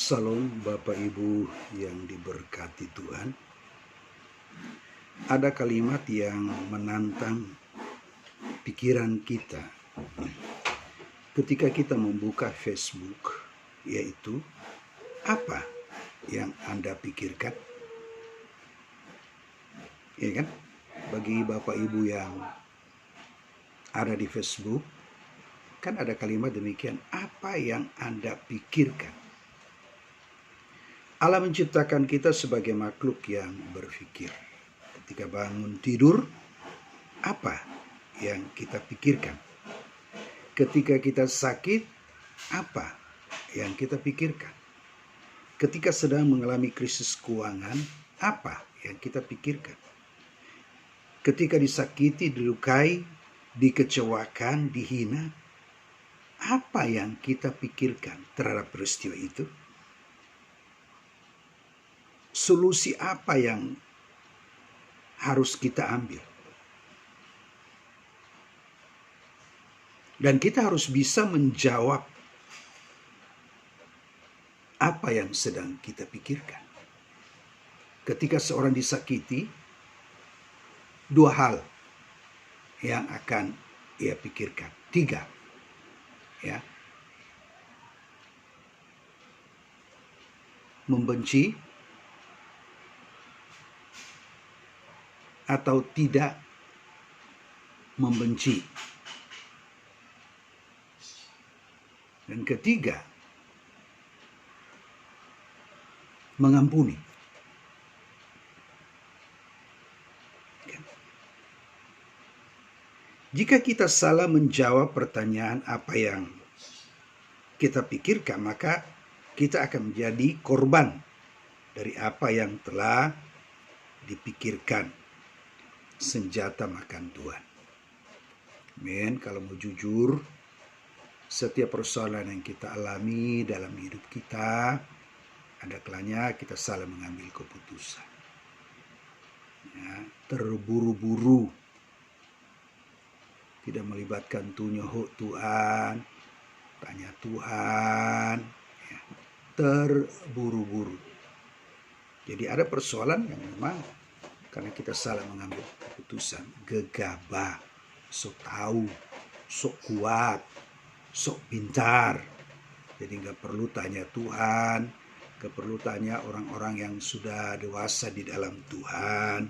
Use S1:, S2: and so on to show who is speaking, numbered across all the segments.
S1: Salam Bapak Ibu yang diberkati Tuhan. Ada kalimat yang menantang pikiran kita ketika kita membuka Facebook, yaitu apa yang Anda pikirkan? Ya kan? Bagi Bapak Ibu yang ada di Facebook, kan ada kalimat demikian, apa yang Anda pikirkan? Allah menciptakan kita sebagai makhluk yang berpikir. Ketika bangun tidur, apa yang kita pikirkan? Ketika kita sakit, apa yang kita pikirkan? Ketika sedang mengalami krisis keuangan, apa yang kita pikirkan? Ketika disakiti, dilukai, dikecewakan, dihina, apa yang kita pikirkan terhadap peristiwa itu? Solusi apa yang harus kita ambil? Dan kita harus bisa menjawab apa yang sedang kita pikirkan. Ketika seorang disakiti, dua hal yang akan ia pikirkan. Tiga. Ya. Membenci atau tidak membenci. Dan ketiga, mengampuni. Jika kita salah menjawab pertanyaan apa yang kita pikirkan, maka kita akan menjadi korban dari apa yang telah dipikirkan. Senjata makan Tuhan. Amin. Kalau mau jujur, setiap persoalan yang kita alami dalam hidup kita, ada kalanya kita salah mengambil keputusan. Ya, terburu-buru, tidak melibatkan Tuhan, tanya Tuhan, ya, terburu-buru. Jadi ada persoalan yang memang karena kita salah mengambil keputusan, gegabah, sok tahu, sok kuat, sok pintar. Jadi nggak perlu tanya Tuhan, nggak perlu tanya orang-orang yang sudah dewasa di dalam Tuhan.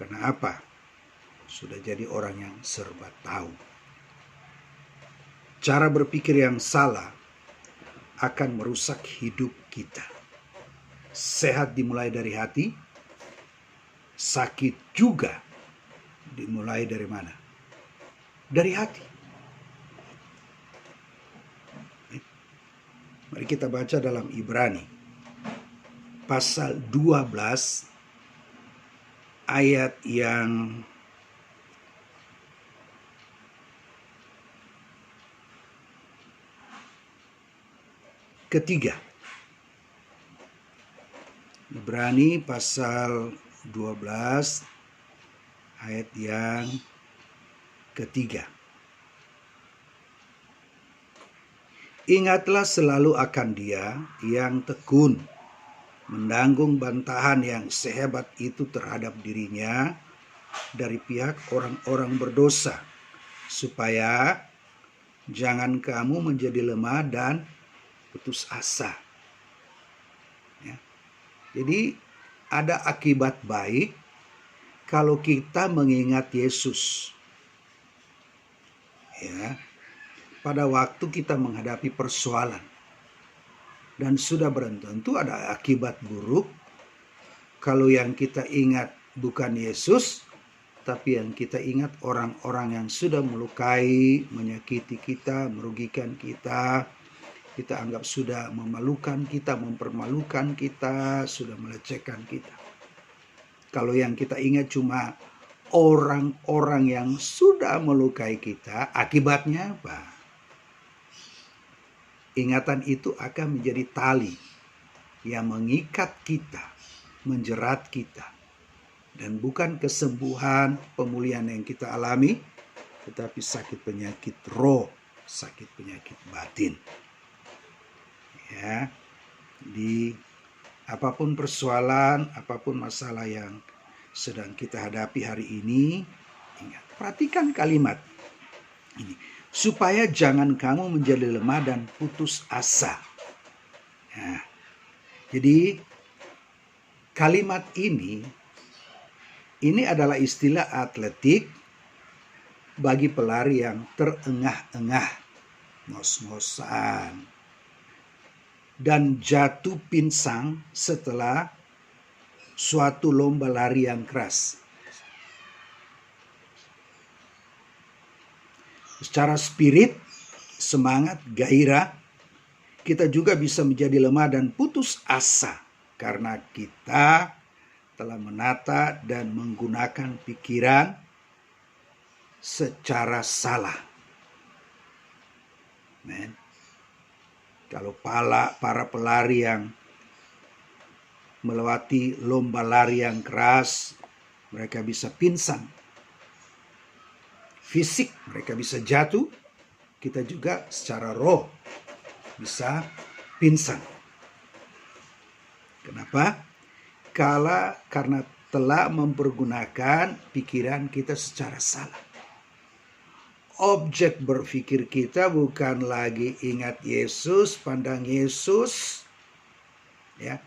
S1: Karena apa? Sudah jadi orang yang serba tahu. Cara berpikir yang salah akan merusak hidup kita. Sehat dimulai dari hati, sakit juga dimulai dari mana? Dari hati. Mari kita baca dalam Ibrani pasal 12 ayat yang ketiga. Ibrani pasal 12 ayat yang ketiga. Ingatlah selalu akan Dia yang tekun, menanggung bantahan yang sehebat itu terhadap dirinya dari pihak orang-orang berdosa, supaya jangan kamu menjadi lemah dan putus asa. Ya. Jadi ada akibat baik kalau kita mengingat Yesus. Ya. Pada waktu kita menghadapi persoalan. Dan sudah tentu ada akibat buruk kalau yang kita ingat bukan Yesus, tapi yang kita ingat orang-orang yang sudah melukai, menyakiti kita, merugikan kita. Kita anggap sudah memalukan kita, mempermalukan kita, sudah melecehkan kita. Kalau yang kita ingat cuma orang-orang yang sudah melukai kita, akibatnya apa? Ingatan itu akan menjadi tali yang mengikat kita, menjerat kita. Dan bukan kesembuhan, pemulihan yang kita alami, tetapi sakit penyakit roh, sakit penyakit batin. Ya, di apapun persoalan, apapun masalah yang sedang kita hadapi hari ini, ingat, perhatikan kalimat ini. Supaya jangan kamu menjadi lemah dan putus asa. Nah, jadi kalimat ini adalah istilah atletik bagi pelari yang terengah-engah, ngos-ngosan, dan jatuh pinsang setelah suatu lomba lari yang keras. Secara spirit, semangat, gairah, kita juga bisa menjadi lemah dan putus asa karena kita telah menata dan menggunakan pikiran secara salah. Men. Kalau para pelari yang melewati lomba lari yang keras, mereka bisa pingsan. Fisik mereka bisa jatuh, kita juga secara roh bisa pingsan. Kenapa? Karena telah mempergunakan pikiran kita secara salah. Objek berpikir kita bukan lagi ingat Yesus, pandang Yesus, ya.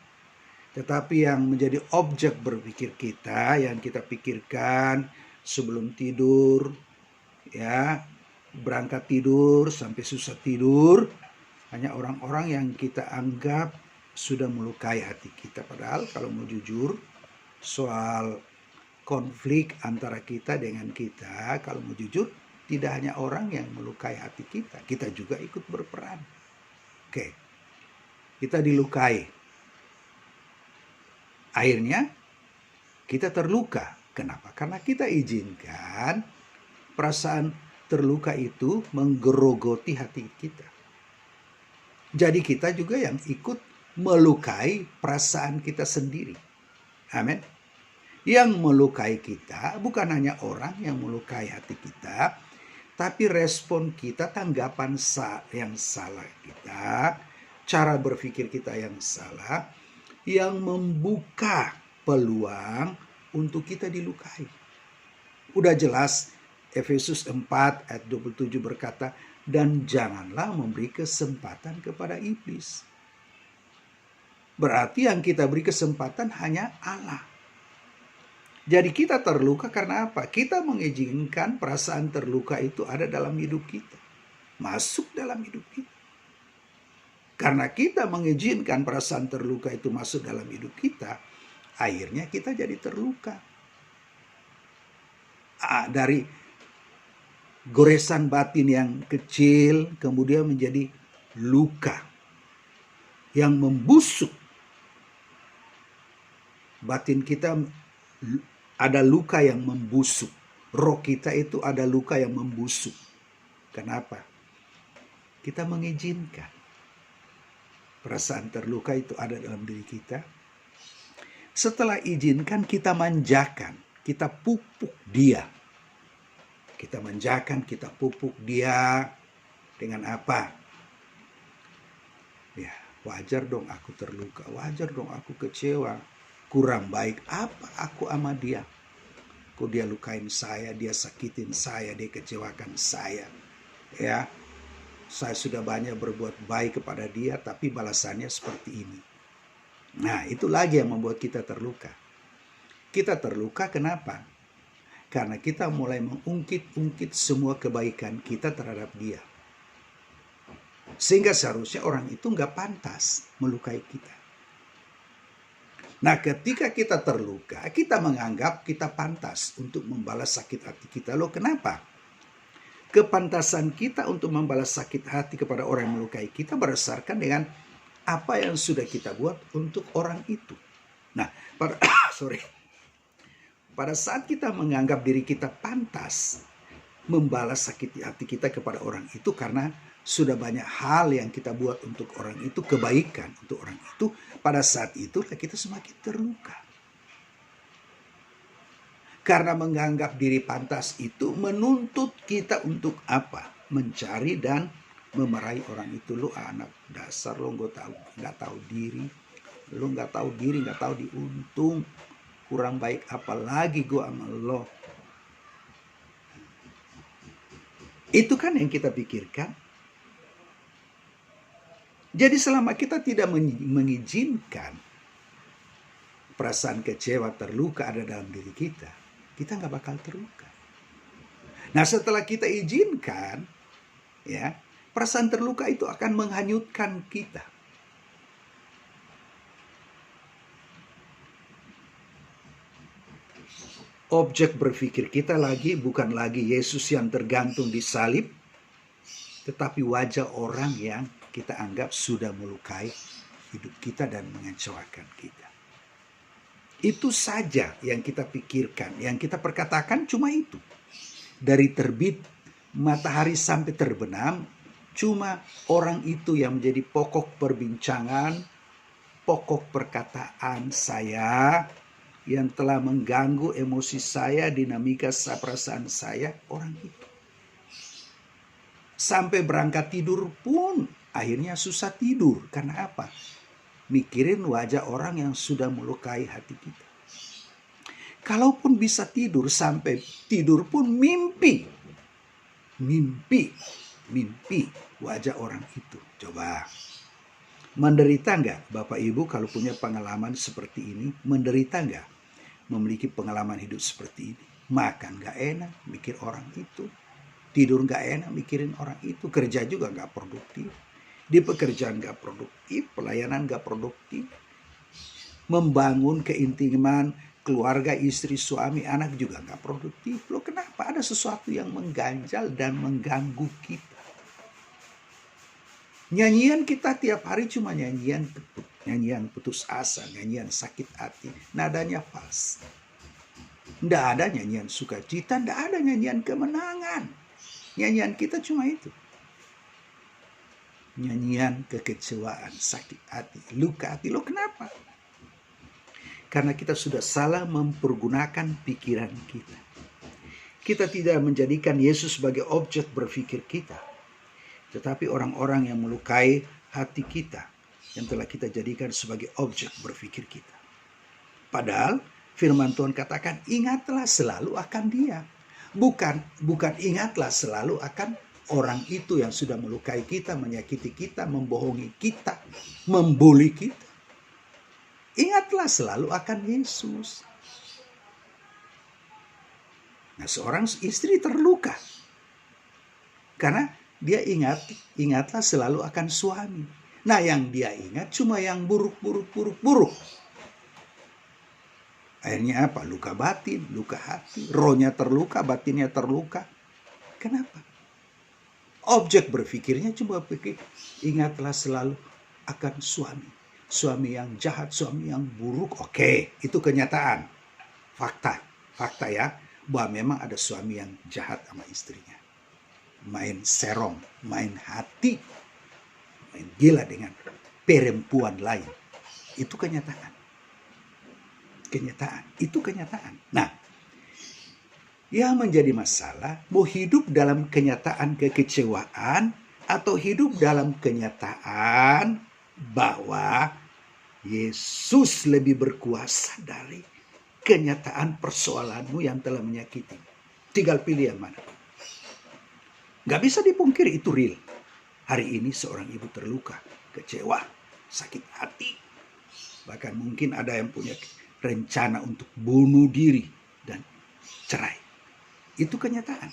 S1: Tetapi yang menjadi objek berpikir kita, yang kita pikirkan sebelum tidur, ya, berangkat tidur sampai susah tidur, hanya orang-orang yang kita anggap sudah melukai hati kita. Padahal kalau mau jujur, soal konflik antara kita dengan kita, kalau mau jujur, tidak hanya orang yang melukai hati kita, kita juga ikut berperan. Oke, kita dilukai. Akhirnya kita terluka. Kenapa? Karena kita izinkan perasaan terluka itu menggerogoti hati kita. Jadi kita juga yang ikut melukai perasaan kita sendiri. Amin. Yang melukai kita bukan hanya orang yang melukai hati kita, tapi respon kita, tanggapan yang salah kita, cara berpikir kita yang salah, yang membuka peluang untuk kita dilukai. Udah jelas Efesus 4 ayat 27 berkata, dan janganlah memberi kesempatan kepada iblis. Berarti yang kita beri kesempatan hanya Allah. Jadi kita terluka karena apa? Kita mengizinkan perasaan terluka itu ada dalam hidup kita. Masuk dalam hidup kita. Karena kita mengizinkan perasaan terluka itu masuk dalam hidup kita, akhirnya kita jadi terluka. Dari goresan batin yang kecil kemudian menjadi luka yang membusuk. Batin kita ada luka yang membusuk. Roh kita itu ada luka yang membusuk. Kenapa? Kita mengizinkan perasaan terluka itu ada dalam diri kita. Setelah izinkan, kita manjakan, kita pupuk dia. Kita manjakan, kita pupuk dia dengan apa? Ya, wajar dong aku terluka, wajar dong aku kecewa. Kurang baik apa aku sama dia? Kok dia lukain saya, dia sakitin saya, dia kecewakan saya. Ya, saya sudah banyak berbuat baik kepada dia, tapi balasannya seperti ini. Nah, itu lagi yang membuat kita terluka. Kita terluka kenapa? Karena kita mulai mengungkit-ungkit semua kebaikan kita terhadap dia. Sehingga seharusnya orang itu nggak pantas melukai kita. Nah, ketika kita terluka, kita menganggap kita pantas untuk membalas sakit hati kita. Loh, kenapa? Kepantasan kita untuk membalas sakit hati kepada orang yang melukai kita berdasarkan dengan apa yang sudah kita buat untuk orang itu. Nah, pada saat kita menganggap diri kita pantas membalas sakit hati kita kepada orang itu karena sudah banyak hal yang kita buat untuk orang itu, kebaikan untuk orang itu, pada saat itu kita semakin terluka. Karena menganggap diri pantas itu menuntut kita untuk apa? Mencari dan memarahi orang itu. Lu anak dasar, lu nggak tahu diri, lu nggak tahu diri, nggak tahu diuntung, kurang baik apalagi gua sama lo. Itu kan yang kita pikirkan. Jadi selama kita tidak mengizinkan perasaan kecewa, terluka ada dalam diri kita nggak bakal terluka. Nah setelah kita izinkan, ya, perasaan terluka itu akan menghanyutkan kita. Objek berpikir kita bukan lagi Yesus yang tergantung di salib, tetapi wajah orang yang kita anggap sudah melukai hidup kita dan mengecewakan kita. Itu saja yang kita pikirkan, yang kita perkatakan cuma itu. Dari terbit matahari sampai terbenam, cuma orang itu yang menjadi pokok perbincangan, pokok perkataan saya, yang telah mengganggu emosi saya, dinamika perasaan saya, orang itu. Sampai berangkat tidur pun akhirnya susah tidur. Karena apa? Mikirin wajah orang yang sudah melukai hati kita. Kalaupun bisa tidur, sampai tidur pun mimpi wajah orang itu. Coba, menderita nggak Bapak Ibu kalau punya pengalaman seperti ini? Menderita nggak memiliki pengalaman hidup seperti ini? Makan nggak enak, mikir orang itu. Tidur nggak enak, mikirin orang itu. Kerja juga nggak produktif. Di pekerjaan nggak produktif, pelayanan nggak produktif. Membangun keintiman keluarga, istri, suami, anak juga nggak produktif. Loh kenapa? Ada sesuatu yang mengganjal dan mengganggu kita. Nyanyian kita tiap hari cuma nyanyian putus asa, nyanyian sakit hati. Nadanya fals. Nggak ada nyanyian sukacita, nggak ada nyanyian kemenangan. Nyanyian kita cuma itu. Nyanyian kekecewaan, sakit hati, luka hati. Lo kenapa? Karena kita sudah salah mempergunakan pikiran kita. Kita tidak menjadikan Yesus sebagai objek berpikir kita, tetapi orang-orang yang melukai hati kita yang telah kita jadikan sebagai objek berpikir kita. Padahal firman Tuhan katakan, ingatlah selalu akan dia. Bukan ingatlah selalu akan orang itu yang sudah melukai kita, menyakiti kita, membohongi kita, membuli kita. Ingatlah selalu akan Yesus. Nah, seorang istri terluka karena dia ingatlah selalu akan suami. Nah, yang dia ingat cuma yang buruk. Akhirnya apa? Luka batin, luka hati. Rohnya terluka, batinnya terluka. Kenapa? Objek berpikirnya cuma pikir, ingatlah selalu akan suami. Suami yang jahat, suami yang buruk. Oke, itu kenyataan. Fakta ya. Bahwa memang ada suami yang jahat sama istrinya. Main serong, main hati. Main gila dengan perempuan lain. Itu kenyataan. Itu kenyataan. Nah, yang menjadi masalah, mau hidup dalam kenyataan kekecewaan atau hidup dalam kenyataan bahwa Yesus lebih berkuasa dari kenyataan persoalanmu yang telah menyakiti. Tinggal pilih yang mana. Gak bisa dipungkiri itu real. Hari ini seorang ibu terluka, kecewa, sakit hati. Bahkan mungkin ada yang punya rencana untuk bunuh diri dan cerai. Itu kenyataan.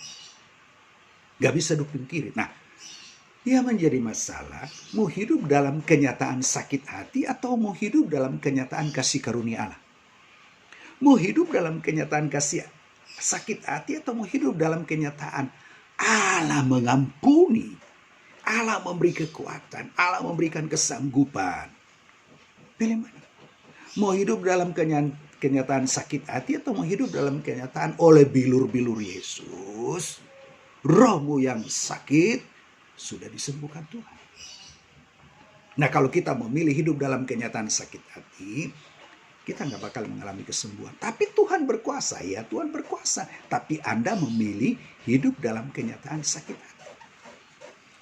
S1: Gak bisa dipungkiri. Nah, yang menjadi masalah, mau hidup dalam kenyataan sakit hati atau mau hidup dalam kenyataan kasih karunia Allah. Mau hidup dalam kenyataan kasih sakit hati atau mau hidup dalam kenyataan Allah mengampuni, Allah memberi kekuatan, Allah memberikan kesanggupan. Pilih mana? Mau hidup dalam kenyataan sakit hati atau mau hidup dalam kenyataan oleh bilur-bilur Yesus, rohmu yang sakit sudah disembuhkan Tuhan. Nah, kalau kita memilih hidup dalam kenyataan sakit hati, kita nggak bakal mengalami kesembuhan. Tapi Tuhan berkuasa, ya Tuhan berkuasa. Tapi Anda memilih hidup dalam kenyataan sakit hati.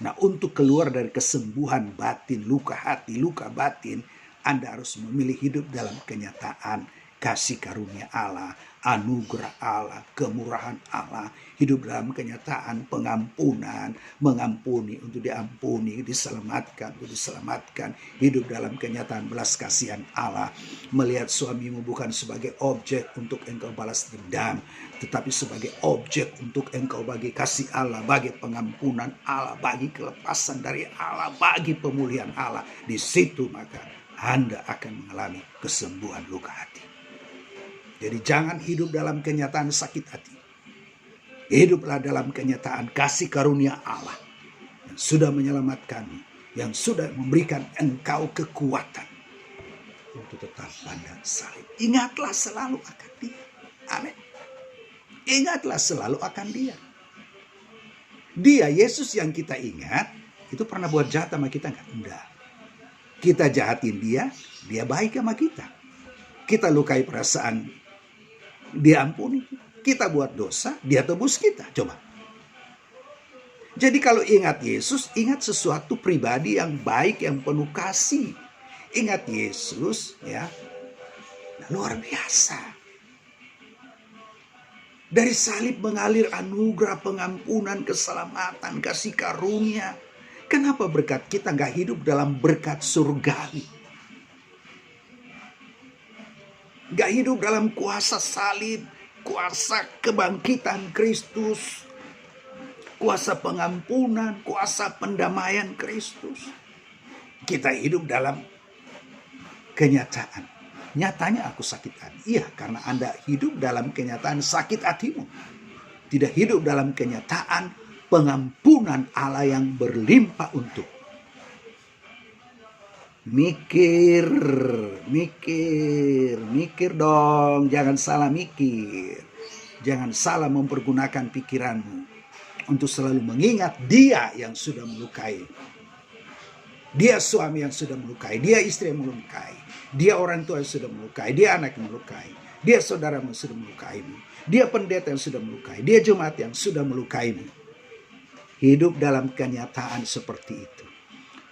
S1: Nah, untuk keluar dari kesembuhan batin, luka hati, luka batin, Anda harus memilih hidup dalam kenyataan kasih karunia Allah, anugerah Allah, kemurahan Allah, hidup dalam kenyataan pengampunan, mengampuni untuk diampuni, diselamatkan untuk diselamatkan, hidup dalam kenyataan belas kasihan Allah, melihat suamimu bukan sebagai objek untuk engkau balas dendam, tetapi sebagai objek untuk engkau bagi kasih Allah, bagi pengampunan Allah, bagi kelepasan dari Allah, bagi pemulihan Allah. Di situ maka Anda akan mengalami kesembuhan luka hati. Jadi jangan hidup dalam kenyataan sakit hati. Hiduplah dalam kenyataan kasih karunia Allah yang sudah menyelamatkanmu, yang sudah memberikan engkau kekuatan untuk tetap pada salib. Ingatlah selalu akan Dia. Amin. Ingatlah selalu akan Dia. Dia, Yesus yang kita ingat, itu pernah buat jahat sama kita enggak? Enggak. Kita jahatin Dia, Dia baik sama kita. Kita lukai perasaan, Dia ampuni. Kita buat dosa, Dia tebus kita. Coba. Jadi kalau ingat Yesus, ingat sesuatu pribadi yang baik, yang penuh kasih. Ingat Yesus, ya, luar biasa. Dari salib mengalir anugerah, pengampunan, keselamatan, kasih karunia. Kenapa berkat kita nggak hidup dalam berkat surgawi? Gak hidup dalam kuasa salib, kuasa kebangkitan Kristus, kuasa pengampunan, kuasa pendamaian Kristus. Kita hidup dalam kenyataan. Nyatanya aku sakit hati. Iya, karena Anda hidup dalam kenyataan sakit hatimu. Tidak hidup dalam kenyataan pengampunan Allah yang berlimpah untuk. Mikir dong, jangan salah mikir. Jangan salah mempergunakan pikiranmu untuk selalu mengingat Dia yang sudah melukai. Dia suami yang sudah melukai, dia istri yang melukai, dia orang tua yang sudah melukai, dia anak yang melukai, dia saudara yang sudah melukaimu, dia pendeta yang sudah melukai, dia jemaat yang sudah melukaimu. Hidup dalam kenyataan seperti itu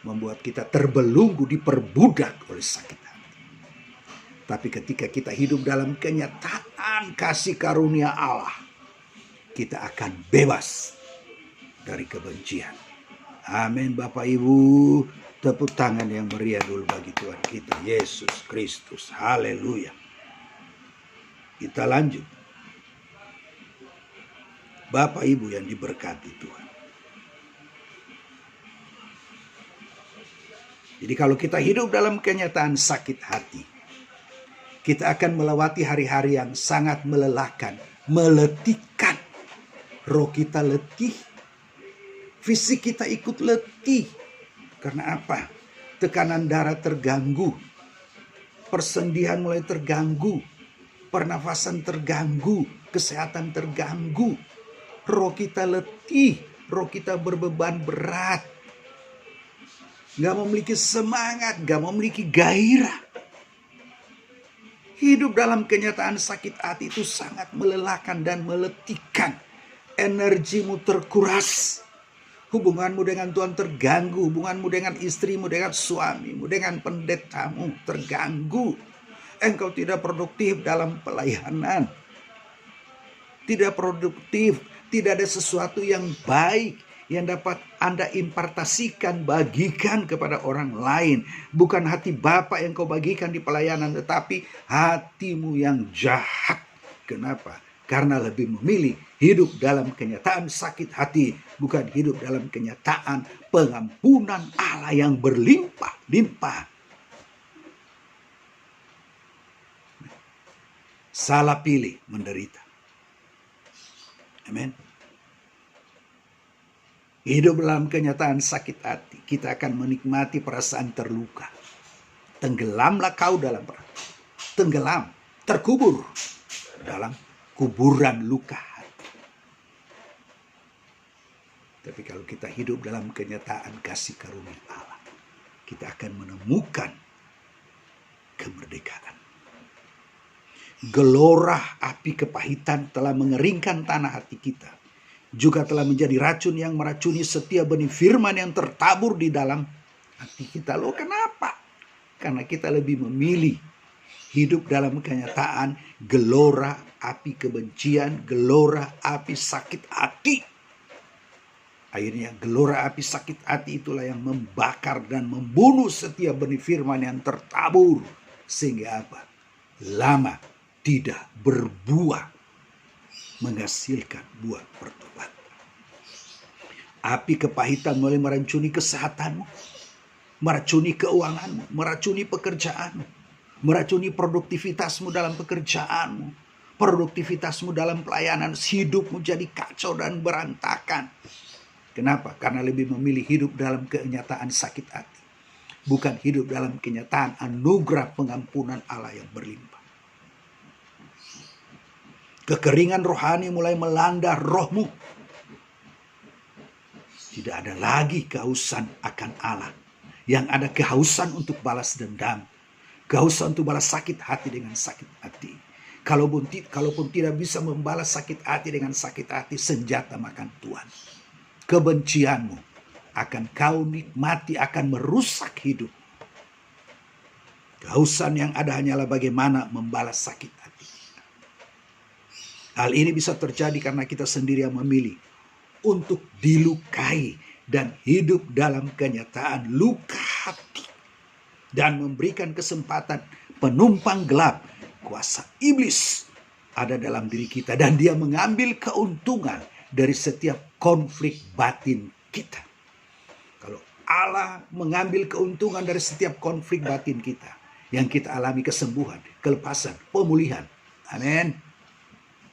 S1: membuat kita terbelenggu, diperbudak oleh sakit hati. Tapi ketika kita hidup dalam kenyataan kasih karunia Allah, kita akan bebas dari kebencian. Amin. Bapak Ibu, tepuk tangan yang meriah dulu bagi Tuhan kita Yesus Kristus. Haleluya. Kita lanjut. Bapak Ibu yang diberkati Tuhan. Jadi kalau kita hidup dalam kenyataan sakit hati, kita akan melewati hari-hari yang sangat melelahkan, meletihkan. Roh kita letih, fisik kita ikut letih. Karena apa? Tekanan darah terganggu, persendihan mulai terganggu, pernafasan terganggu, kesehatan terganggu. Roh kita letih, roh kita berbeban berat. Gak memiliki semangat, gak memiliki gairah. Hidup dalam kenyataan sakit hati itu sangat melelahkan dan meletihkan. Energimu terkuras. Hubunganmu dengan Tuhan terganggu. Hubunganmu dengan istrimu, dengan suamimu, dengan pendetamu terganggu. Engkau tidak produktif dalam pelayanan. Tidak produktif. Tidak ada sesuatu yang baik yang dapat Anda impartasikan, bagikan kepada orang lain. Bukan hati Bapa yang kau bagikan di pelayanan, tetapi hatimu yang jahat. Kenapa? Karena lebih memilih hidup dalam kenyataan sakit hati, bukan hidup dalam kenyataan pengampunan Allah yang berlimpah-limpah. Salah pilih menderita. Amin. Hidup dalam kenyataan sakit hati, kita akan menikmati perasaan terluka. Tenggelamlah kau dalam perasaan. Tenggelam, terkubur dalam kuburan luka hati. Tapi kalau kita hidup dalam kenyataan kasih karunia Allah, kita akan menemukan kemerdekaan. Gelora api kepahitan telah mengeringkan tanah hati kita. juga telah menjadi racun yang meracuni setiap benih firman yang tertabur di dalam hati kita. Loh, kenapa? Karena kita lebih memilih hidup dalam kenyataan gelora api kebencian, gelora api sakit hati. Akhirnya gelora api sakit hati itulah yang membakar dan membunuh setiap benih firman yang tertabur. Sehingga apa? Lama tidak berbuah, menghasilkan buah pertobatan. Api kepahitan mulai meracuni kesehatanmu, meracuni keuanganmu, meracuni pekerjaanmu, meracuni produktivitasmu dalam pekerjaanmu, produktivitasmu dalam pelayanan, hidupmu jadi kacau dan berantakan. Kenapa? Karena lebih memilih hidup dalam kenyataan sakit hati, bukan hidup dalam kenyataan anugerah pengampunan Allah yang berlimpah. Kekeringan rohani mulai melanda rohmu. Tidak ada lagi kehausan akan Allah. Yang ada kehausan untuk balas dendam. Kehausan untuk balas sakit hati dengan sakit hati. Kalaupun tidak bisa membalas sakit hati dengan sakit hati, senjata makan Tuhan. Kebencianmu akan kau nikmati, akan merusak hidup. Kehausan yang ada hanyalah bagaimana membalas sakit hati. Hal ini bisa terjadi karena kita sendiri yang memilih untuk dilukai dan hidup dalam kenyataan luka hati. Dan memberikan kesempatan penumpang gelap, kuasa iblis ada dalam diri kita. Dan dia mengambil keuntungan dari setiap konflik batin kita. Kalau Allah mengambil keuntungan dari setiap konflik batin kita, yang kita alami kesembuhan, kelepasan, pemulihan. Amin.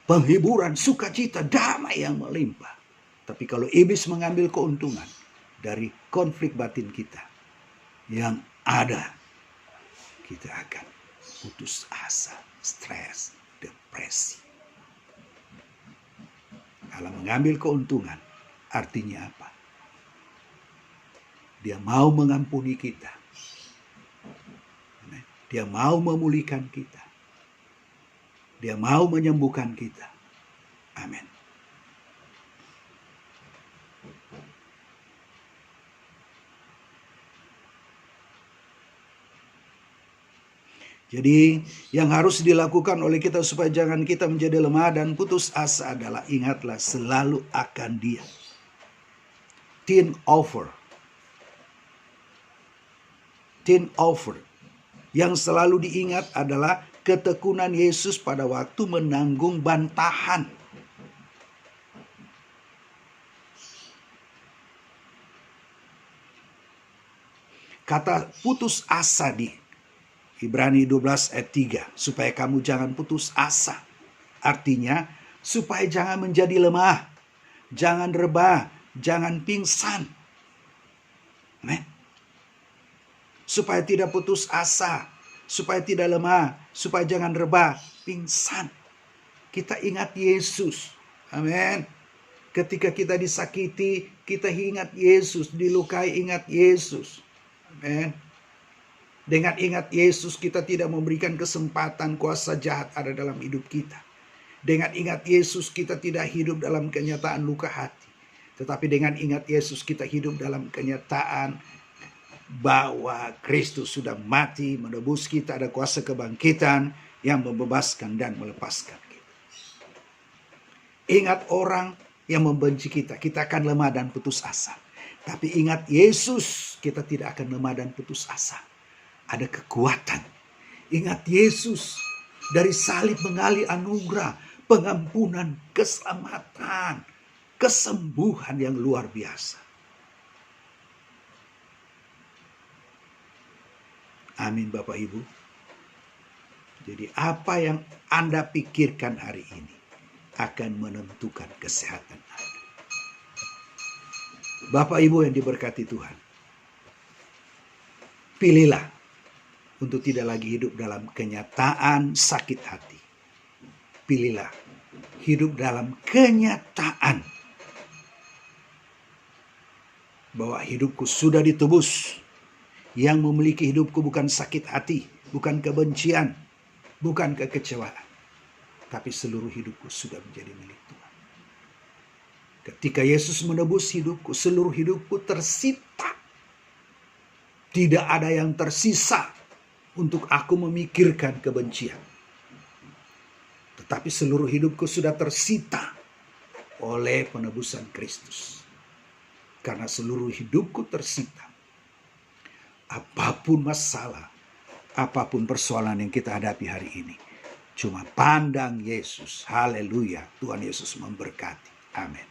S1: Penghiburan, sukacita, damai yang melimpah. Tapi kalau iblis mengambil keuntungan dari konflik batin kita, yang ada, kita akan putus asa, stres, depresi. Allah mengambil keuntungan, artinya apa? Dia mau mengampuni kita. Dia mau memulihkan kita. Dia mau menyembuhkan kita. Amin. Jadi yang harus dilakukan oleh kita supaya jangan kita menjadi lemah dan putus asa adalah ingatlah selalu akan Dia. Think over. Yang selalu diingat adalah ketekunan Yesus pada waktu menanggung bantahan. Kata putus asa di Ibrani 12 ayat 3. Supaya kamu jangan putus asa. Artinya supaya jangan menjadi lemah. Jangan rebah. Jangan pingsan. Amen. Supaya tidak putus asa. Supaya tidak lemah. Supaya jangan rebah. Pingsan. Kita ingat Yesus. Amin. Ketika kita disakiti, kita ingat Yesus. Dilukai, ingat Yesus. Amin. Dengan ingat Yesus, kita tidak memberikan kesempatan kuasa jahat ada dalam hidup kita. Dengan ingat Yesus, kita tidak hidup dalam kenyataan luka hati. Tetapi dengan ingat Yesus, kita hidup dalam kenyataan bahwa Kristus sudah mati, menebus kita, ada kuasa kebangkitan yang membebaskan dan melepaskan kita. Ingat orang yang membenci kita, kita akan lemah dan putus asa. Tapi ingat Yesus, kita tidak akan lemah dan putus asa. Ada kekuatan. Ingat Yesus, dari salib mengalir anugerah, pengampunan, keselamatan, kesembuhan yang luar biasa. Amin Bapak Ibu. Jadi apa yang Anda pikirkan hari ini akan menentukan kesehatan Anda. Bapak Ibu yang diberkati Tuhan, pilihlah untuk tidak lagi hidup dalam kenyataan sakit hati. Pilihlah hidup dalam kenyataan bahwa hidupku sudah ditebus. Yang memiliki hidupku bukan sakit hati, bukan kebencian, bukan kekecewaan. Tapi seluruh hidupku sudah menjadi milik Tuhan. Ketika Yesus menebus hidupku, seluruh hidupku tersita. Tidak ada yang tersisa untuk aku memikirkan kebencian. Tetapi seluruh hidupku sudah tersita oleh penebusan Kristus. Karena seluruh hidupku tersita. Apapun masalah, apapun persoalan yang kita hadapi hari ini, cuma pandang Yesus. Haleluya. Tuhan Yesus memberkati. Amin.